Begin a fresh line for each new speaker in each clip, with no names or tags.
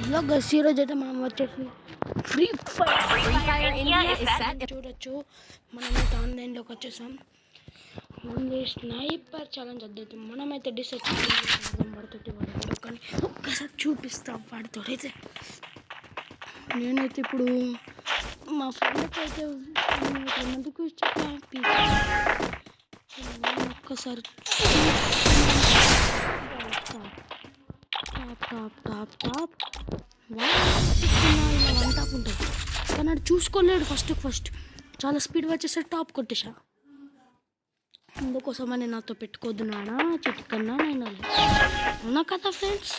Hello గస్ ఈరోజు అయితే మనం వచ్చేసి ఫ్రీ ఫైర్ చూడొచ్చు. మనమైతే ఆన్లైన్లోకి వచ్చేసాం. ముందు స్నైపర్ ఛాలెంజ్ వద్దు, మనమైతే డిసైడ్ పడుతుంది వాడు కానీ ఒక్కసారి చూపిస్తాం వాడితో. అయితే నేనైతే ఇప్పుడు మా ఫ్రెండ్కి అయితే మందికి ఒక్కసారి top top top one top ఉంటుంది కానీ అది చూసుకోలేడు. ఫస్ట్ చాలా స్పీడ్ వచ్చేసరి టాప్ కొట్టేసా. అందుకోసమని నాతో పెట్టుకోద్దు నానా చిట్టుకన్నా నేను అవునా కదా ఫ్రెండ్స్,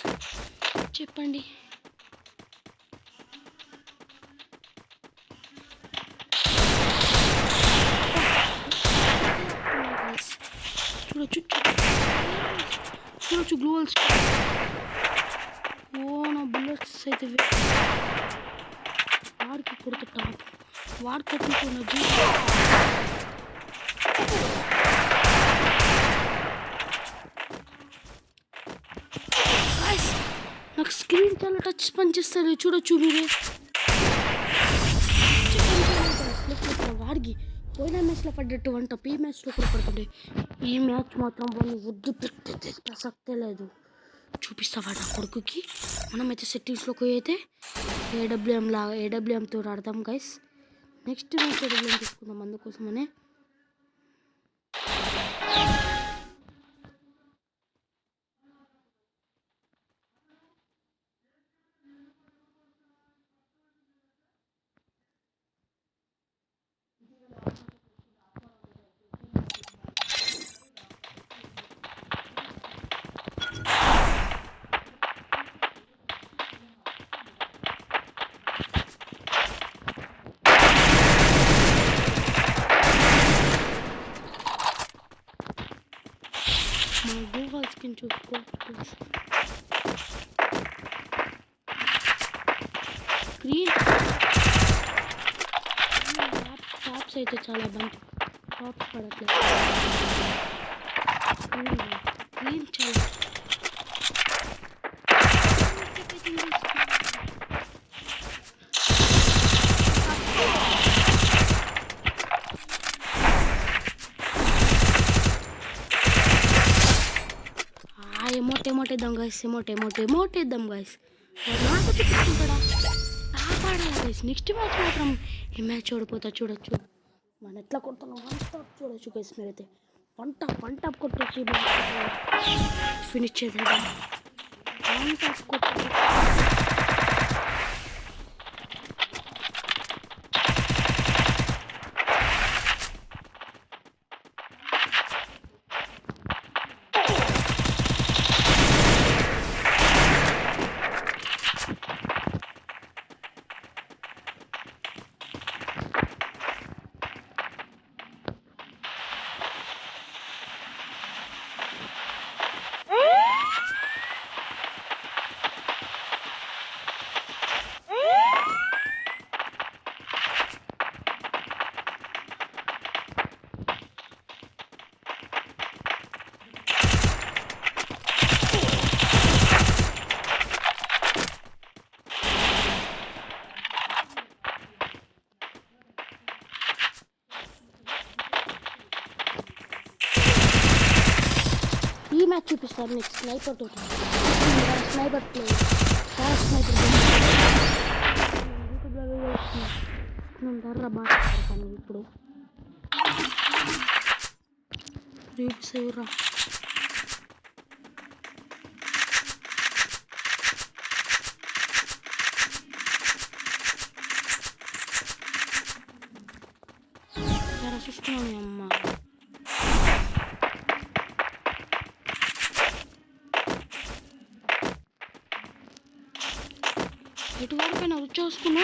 చెప్పండి. చూడొచ్చు గ్లోవల్స్. ఓ నా బుల్లెట్స్ అయితే వాడికి కొడుతు టాప్ వాడు కట్టుకున్న నాకు స్క్రీన్ చాలా టచ్ పనిచేస్తారు. చూడొచ్చు మీరే. వాడికి పోయిన మ్యాచ్లో పడ్డట్టు వన్ టాప్ ఈ మ్యాచ్లో కూడా పడుతుండే. ఈ మ్యాచ్ మాత్రం వాళ్ళు వద్దు పెట్టే ప్రసక్తే లేదు. చూపిస్తావా నా కొడుకుకి. మనమైతే సెట్టింగ్స్లోకి అయితే ఏడబ్ల్యూఎంతో ఆడతాం గైస్. నెక్స్ట్ మ్యాచ్ ఏడబ్ల్యూఎం తీసుకుందాం. అందుకోసమనే గూగుల్ స్కిన్ చూసుకోవచ్చు. టాప్స్ అయితే చాలా బాగుంది. టాప్స్ పడట్లేదు. గ్రీన్ చాలా ఎమోట్ ఇద్దాం గైస్. ఎమోట్ ఇద్దాం గైస్. నాకు చూపించుకుంటాడా ఆడాలి గైస్. నెక్స్ట్ మ్యాచ్ మాత్రం ఈ మ్యాచ్ ఓడిపోతా. చూడొచ్చు మనం ఎట్లా కొడుతున్నాం. వన్ టాప్ చూడొచ్చు గైస్. మీరైతే వన్ టాప్ కొట్టేసి ఫినిష్ చేద్దాం. వన్ టాప్ కొట్టి ఈ మ్యాచ్ చూపిస్తారు. నెక్స్ట్ స్నైపర్ తోటి స్నైపర్ ప్లే స్నైపర్ యూట్యూబ్లో బాగా పెడతాను ఇప్పుడు. చూపిస్తారా చూస్తున్నాను అమ్మ. ఎటువరకైనా వచ్చేసుకున్నా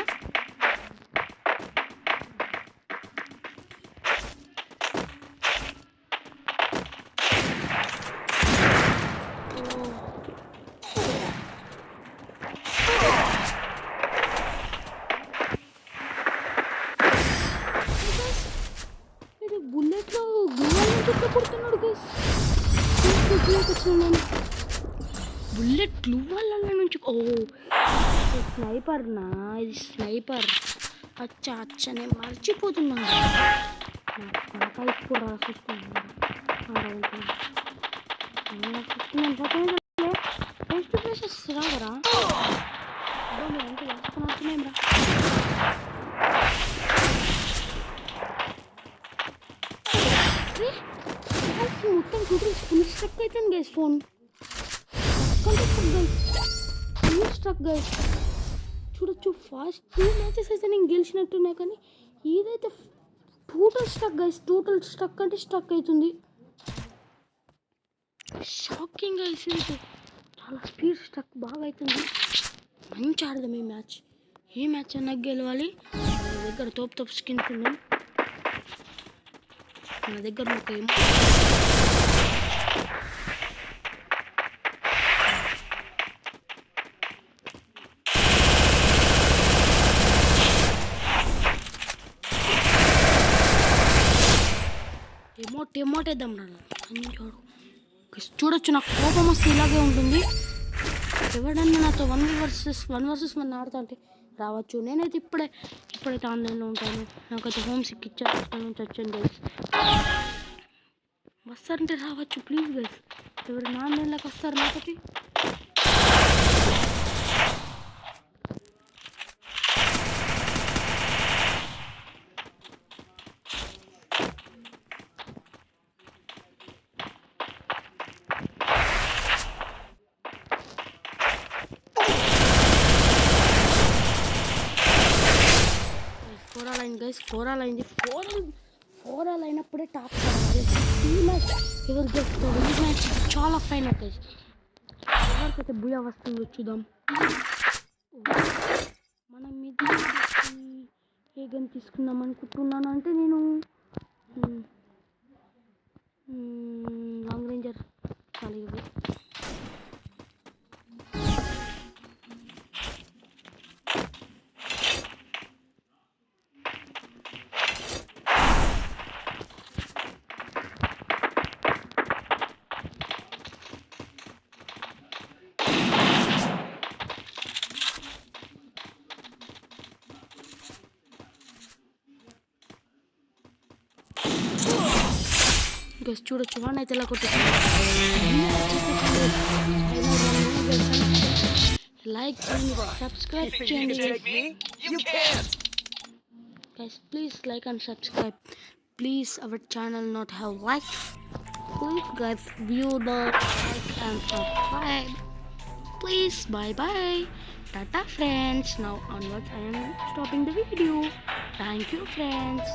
బుల్లెట్లో గువ్వలు కొడుతున్నాడు గైస్. బుల్లెట్ గ్లూ వాళ్ళ నుంచి స్నైపర్ నా, ఇది స్నైపర్. అచ్చా అచ్చా నేను మర్చిపోతున్నాను. నాకు ఇప్పుడు రాసిస్తున్నాను ఫేస్ టు ఫేసెస్ రావరా? ఎంత రాసుకున్నాం రా. మొత్తం ఫుల్ స్ట్రక్ అవుతుంది గైస్. Phone struck guys. చూడొచ్చు ఫాస్ట్ 2 మ్యాచెస్ అయితే నేను గెలిచినట్టున్నా, కానీ ఇదైతే total struck guys. Total struck అంటే స్ట్రక్ అవుతుంది. Shocking guys. ఇది చాలా స్పీడ్ స్ట్రక్ బాగా అవుతుంది. మంచి ఆడదాం ఈ మ్యాచ్. ఏ మ్యాచ్ అన్నా గెలవాలి. నా దగ్గర తోపు స్కిన్స్ ఉన్నాయి. నా దగ్గర ఒక ఎమోట్ వేద్దాం రా. చూడొచ్చు నాకు కోపం వస్తే ఇలాగే ఉంటుంది. ఎవడన్నా నాతో 1v1 ఆడుతా అంటే రావచ్చు. నేనైతే ఇప్పుడైతే ఆన్లైన్లో ఉంటాను. నాకైతే హోమ్ సిక్ ఇచ్చాను. చచ్చాను గైస్. వస్తారంటే రావచ్చు ప్లీజ్ గైస్. ఎవరైనా ఆన్లైన్లోకి వస్తారు నాకైతే. ఫోర్ ఆల్ అయింది. ఫోర్ ఆల్ అయినప్పుడే టాప్ ఈ మ్యాచ్ ఎవరు గెలుస్తారు. ఈ మ్యాచ్ చాలా ఫైన్ అవుతుంది. ఎవరికైతే భూయా వస్తుందో చూద్దాం. మనం ఇది ఏ గన్ తీసుకుందాం అనుకుంటున్నాను అంటే నేను లాంగ్ రేంజర్ చాలా ఇవి. గైస్ చూడొచ్చు వాడిని అయితే ఎలా కొట్టేసాను. లైక్ చేయండి, సబ్స్క్రైబ్ చేయండి guys. Please like and subscribe. Please our channel not have likes. Please guys view the like and subscribe. Please bye bye. Tata friends. Now onwards I am stopping the video. Thank you friends.